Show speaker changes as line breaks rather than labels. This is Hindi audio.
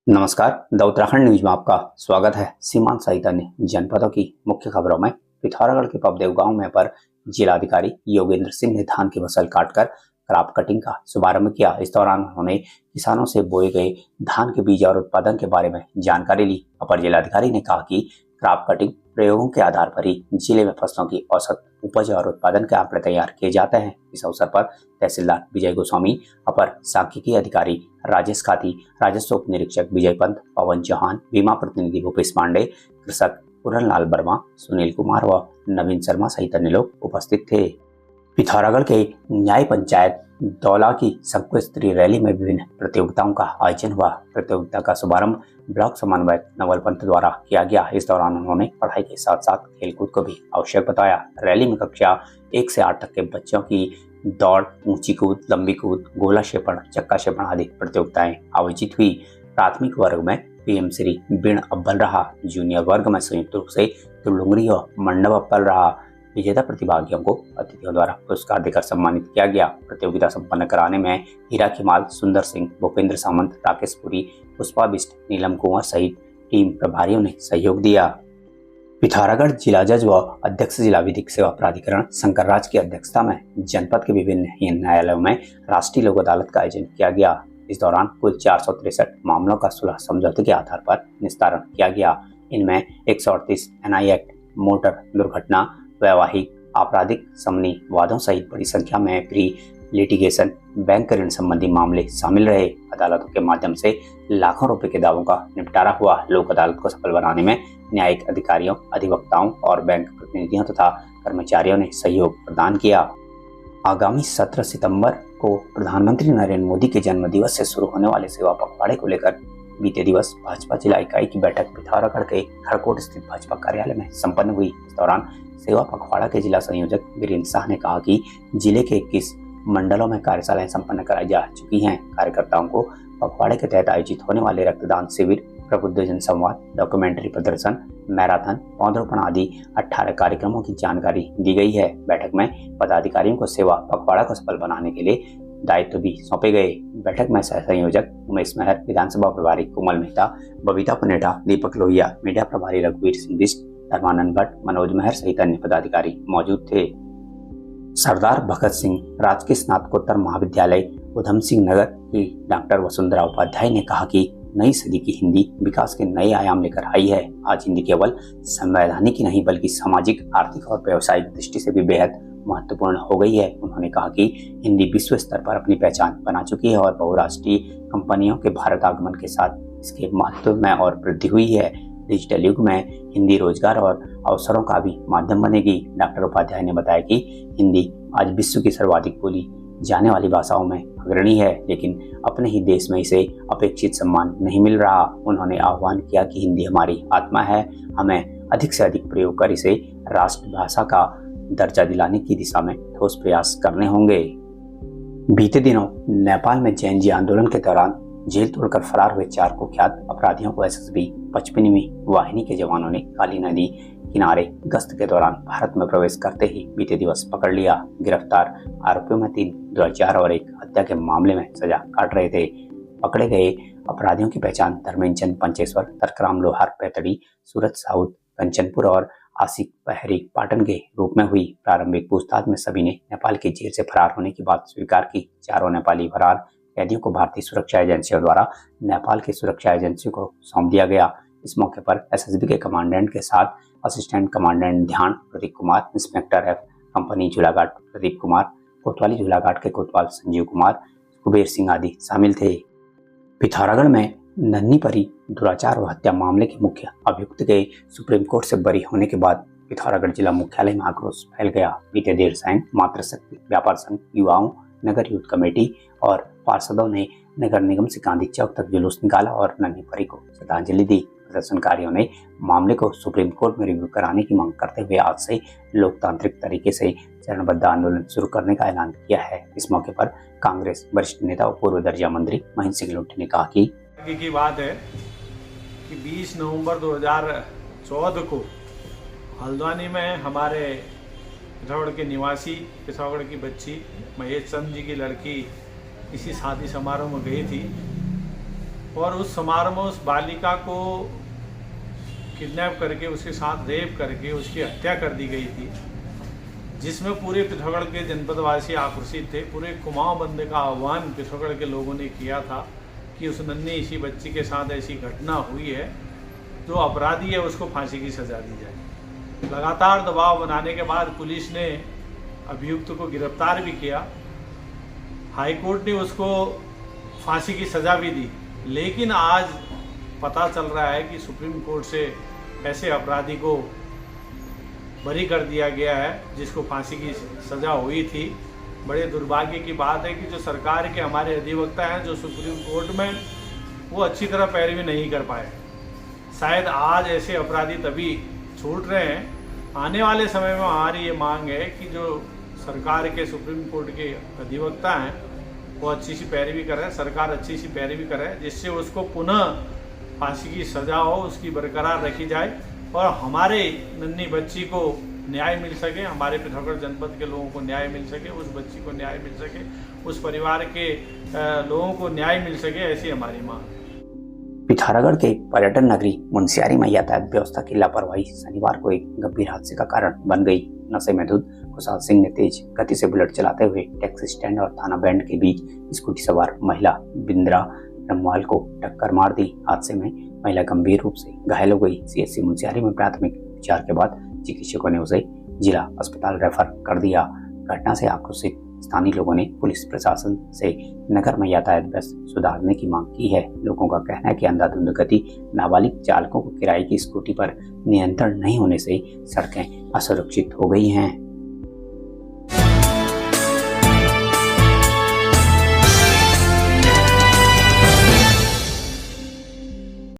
नमस्कार। द उत्तराखंड न्यूज में आपका स्वागत है। सीमांत सहिता ने जनपदों की मुख्य खबरों में पिथौरागढ़ के पबदेव गांव में पर जिलाधिकारी योगेंद्र सिंह ने धान की फसल काटकर क्रॉप कटिंग का शुभारंभ किया। इस दौरान उन्होंने किसानों से बोए गए धान के बीज और उत्पादन के बारे में जानकारी ली। अपर जिलाधिकारी ने कहा कि क्रॉप कटिंग प्रयोगों के आधार पर ही जिले में फसलों की औसत उपज और उत्पादन के आंकड़े तैयार किए जाते हैं। इस अवसर पर तहसीलदार विजय गोस्वामी, अपर सांख्यिकी अधिकारी राजेश खाती, राजस्व उप निरीक्षक विजय पंत, पवन चौहान, बीमा प्रतिनिधि भूपेश पांडे, कृषक पूरनलाल वर्मा, सुनील कुमार व नवीन शर्मा सहित अन्य लोग उपस्थित थे। पिथौरागढ़ के न्याय पंचायत दौला की संकुल स्तरीय रैली में विभिन्न प्रतियोगिताओं का आयोजन हुआ। प्रतियोगिता का शुभारंभ ब्लॉक समन्वयक नवल पंत द्वारा किया गया। इस दौरान उन्होंने पढ़ाई के साथ साथ खेलकूद को भी आवश्यक बताया। रैली में कक्षा 1 से 8 तक के बच्चों की दौड़, ऊंची कूद, लंबी कूद, गोला क्षेपण, चक्का क्षेपण आदि प्रतियोगिताएं आयोजित हुई। प्राथमिक वर्ग में पीएम श्री बिण अव्वल रहा। जूनियर वर्ग में संयुक्त रूप से तुलुंगरी और मंडप अव्वल रहा। विजेता प्रतिभागियों को अतिथियों द्वारा पुरस्कार देकर सम्मानित किया गया। प्रतियोगिता संपन्न कराने में हीरा खिमाल, सुंदर सिंह, भूपेंद्र सामंत, राकेश पुरी, पुष्पा बिष्ट, नीलम कुंवर सहित टीम प्रभारियों ने सहयोग दिया। पिथौरागढ़ जिला जज व अध्यक्ष जिला विधिक सेवा प्राधिकरण शंकर राज की अध्यक्षता में जनपद के विभिन्न न्यायालयों में राष्ट्रीय लोक अदालत का आयोजन किया गया। इस दौरान कुल 463 मामलों का सुलह समझौते के आधार पर निस्तारण किया गया। इनमें 138 NI एक्ट, मोटर दुर्घटना, वैवाहिक, आपराधिक समनी वादों सहित बड़ी संख्या में प्री लिटिगेशन, बैंक ऋण संबंधी मामले शामिल रहे। अदालतों के माध्यम से लाखों रुपए के दावों का निपटारा हुआ। लोक अदालत को सफल बनाने में न्यायिक अधिकारियों, अधिवक्ताओं और बैंक प्रतिनिधियों तथा कर्मचारियों ने सहयोग प्रदान किया। आगामी 17 सितंबर को प्रधानमंत्री नरेंद्र मोदी के जन्म दिवस से शुरू होने वाले सेवा पखवाड़े को लेकर बीते दिवस भाजपा जिला इकाई की बैठक पिथौरागढ़ के खड़कोट स्थित भाजपा कार्यालय में संपन्न हुई। इस दौरान सेवा पखवाड़ा के जिला संयोजक वीरेंद्र शाह ने कहा कि जिले के 21 मंडलों में कार्यशालाएं संपन्न कराई जा चुकी हैं। कार्यकर्ताओं को पखवाड़े के तहत आयोजित होने वाले रक्तदान शिविर, प्रबुद्धजन संवाद, डॉक्यूमेंट्री प्रदर्शन, मैराथन, पौधरोपण आदि 18 कार्यक्रमों की जानकारी दी गई है। बैठक में पदाधिकारियों को सेवा पखवाड़ा को सफल बनाने के लिए दायित्व भी सौंपे गए। बैठक में सह संयोजक उमेश महर, विधानसभा प्रभारी कोमल मेहता, बबीता पुनेटा, दीपक लोहिया, मीडिया प्रभारी रघुवीर सिंह बिष्ट, धर्मानंद भट्ट, मनोज महर सहित अन्य पदाधिकारी मौजूद थे। सरदार भगत सिंह राजकीय स्नातकोत्तर महाविद्यालय उधम सिंह नगर की डॉक्टर वसुंधरा उपाध्याय ने कहा कि नई सदी की हिंदी विकास के नए आयाम लेकर आई है। आज हिंदी केवल संवैधानिक ही नहीं बल्कि सामाजिक, आर्थिक और व्यावसायिक दृष्टि से भी बेहद महत्वपूर्ण हो गई है। उन्होंने कहा कि हिंदी विश्व स्तर पर अपनी पहचान बना चुकी है और बहुराष्ट्रीय कंपनियों के भारत आगमन के साथ इसके महत्व में और वृद्धि हुई है। डिजिटल युग में हिंदी रोजगार और अवसरों का भी माध्यम बनेगी। डॉक्टर उपाध्याय ने बताया कि हिंदी आज विश्व की सर्वाधिक बोली जाने वाली भाषाओं में अग्रणी है, लेकिन अपने ही देश में इसे अपेक्षित सम्मान नहीं मिल रहा। उन्होंने आह्वान किया कि हिंदी हमारी आत्मा है, हमें अधिक से अधिक प्रयोग कर इसे राष्ट्रभाषा का दर्जा दिलाने की दिशा में ठोस प्रयास करने होंगे। बीते दिनों नेपाल में जैन जी आंदोलन के दौरान जेल तोड़कर फरार हुए 4 कुख्यात अपराधियों को SSB 55वीं वाहिनी के जवानों ने काली नदी किनारे गश्त के दौरान भारत में प्रवेश करते ही बीते दिवस पकड़ लिया। गिरफ्तार आरोपियों में 3 दुराचार और 1 हत्या के मामले में सजा काट रहे थे। पकड़े गए अपराधियों की पहचान धर्मेंद्र चंद पंचेश्वर, तर्कराम लोहार पैतड़ी, सूरत साउथ कंचनपुर और आशिक पहरी पाटन के रूप में हुई। प्रारंभिक पूछताछ में सभी ने नेपाल की जेल से फरार होने की बात स्वीकार की। चारों नेपाली फरार कैदियों को भारतीय सुरक्षा एजेंसियों द्वारा नेपाल की सुरक्षा एजेंसियों को सौंप दिया गया। इस मौके पर SSB के कमांडेंट के साथ असिस्टेंट कमांडेंट ध्यान Pradeep Kumar, inspector F company Jhulaghat Pradeep Kumar, कोतवाली झूलाघाट के कोतवाल संजीव कुमार, कुबेर सिंह आदि शामिल थे। पिथौरागढ़ में नन्ही परी दुराचार व हत्या मामले के मुख्य अभियुक्त के सुप्रीम कोर्ट से बरी होने के बाद पिथौरागढ़ जिला मुख्यालय में आक्रोश फैल गया। बीते देर शाम मातृशक्ति व्यापार संघ, युवाओं, नगर यूथ कमेटी और पार्षदों ने नगर निगम से गांधी चौक तक जुलूस निकाला और नन्ही परी को श्रद्धांजलि दी। प्रदर्शनकारियों ने मामले को सुप्रीम कोर्ट में रिव्यू कराने की मांग करते हुए आज से लोकतांत्रिक तरीके से चरणबद्ध आंदोलन शुरू करने का ऐलान किया है। इस मौके पर कांग्रेस वरिष्ठ नेता और पूर्व दर्जा मंत्री महेंद्र सिंह लोठी ने कहा कि
की बात है कि 20 नवंबर 2014 को हल्द्वानी में हमारे पिथौरागढ़ के निवासी, पिथौरागढ़ की बच्ची महेश चंद जी की लड़की किसी शादी समारोह में गई थी और उस समारोह में उस बालिका को किडनैप करके उसके साथ रेप करके उसकी हत्या कर दी गई थी, जिसमें पूरे पिथौरागढ़ के जनपदवासी आक्रोशित थे। पूरे कुमाऊं बंदे का आह्वान पिथौरागढ़ के लोगों ने किया था कि उस नन्ही सी बच्ची के साथ ऐसी घटना हुई है, जो अपराधी है उसको फांसी की सज़ा दी जाए। लगातार दबाव बनाने के बाद पुलिस ने अभियुक्त को गिरफ्तार भी किया, हाईकोर्ट ने उसको फांसी की सज़ा भी दी, लेकिन आज पता चल रहा है कि सुप्रीम कोर्ट से ऐसे अपराधी को बरी कर दिया गया है जिसको फांसी की सज़ा हुई थी। बड़े दुर्भाग्य की बात है कि जो सरकार के हमारे अधिवक्ता हैं जो सुप्रीम कोर्ट में, वो अच्छी तरह पैरवी नहीं कर पाए। शायद आज ऐसे अपराधी तभी छूट रहे हैं। आने वाले समय में हमारी ये मांग है कि जो सरकार के सुप्रीम कोर्ट के अधिवक्ता हैं वो अच्छी सी पैरवी करें, सरकार अच्छी सी पैरवी करे, जिससे उसको पुनः फांसी की सज़ा हो, उसकी बरकरार रखी जाए और हमारे नन्ही बच्ची को न्याय मिल सके, हमारे पिथौरागढ़ जनपद के लोगों को न्याय मिल सके, उस बच्ची को न्याय मिल सके, उस परिवार के लोगों को न्याय मिल सके, ऐसी हमारी मांग।
पिथौरागढ़ के पर्यटन नगरी मुनस्यारी में यातायात व्यवस्था की लापरवाही शनिवार को एक गंभीर हादसे का कारण बन गई। नशे में धुत खुशहाल सिंह ने तेज गति से बुलेट चलाते हुए टैक्सी स्टैंड और थाना बैंड के बीच स्कूटी सवार महिला बिंद्रा रमवाल को टक्कर मार दी। हादसे में महिला गंभीर रूप से घायल हो गई। सीएचसी मुनस्यारी में प्राथमिक उपचार के बाद चिकित्सकों ने उसे जिला अस्पताल रेफर कर दिया। घटना से आक्रोशित स्थानीय लोगों ने पुलिस प्रशासन से नगर में यातायात व्यवस्था सुधारने की मांग की है। लोगों का कहना है कि अंधाधुंध गति, नाबालिग चालकों को किराए की स्कूटी पर नियंत्रण नहीं होने से सड़कें असुरक्षित हो गई हैं।